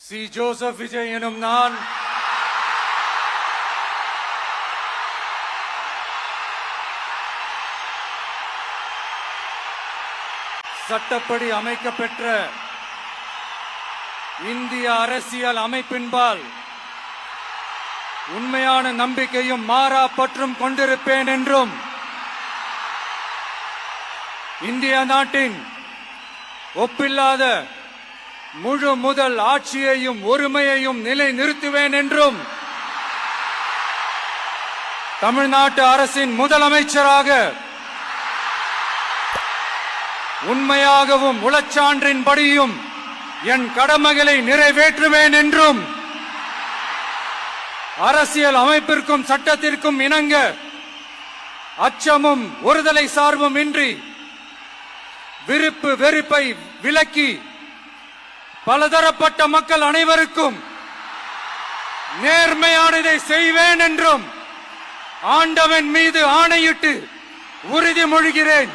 C. Joseph Vijay எனும் நான் சட்டப்படி அமைக்கப்பெற்ற இந்திய அரசியல் அமைப்பின்பால் உண்மையான நம்பிக்கையும் மாறா பற்றும் கொண்டிருப்பேன் என்றும் இந்திய நாட்டின் ஒப்பில்லாத முழு முதல் ஆட்சியையும் ஒருமையையும் நிலைநிறுத்துவேன் என்றும் தமிழ்நாட்டு அரசின் முதலமைச்சராக உண்மையாகவும் உளச்சான்றின்படியும் என் கடமைகளை நிறைவேற்றுவேன் என்றும் அரசியல் அமைப்பிற்கும் சட்டத்திற்கும் இணங்க அச்சமும் ஒருதலை சார்பும் இன்றி விருப்பு வெறுப்பை விலக்கி பலதரப்பட்ட மக்கள் அனைவருக்கும் நேர்மையானதை செய்வேன் என்றும் ஆண்டவன் மீது ஆணையிட்டு உறுதிமொழிகிறேன்.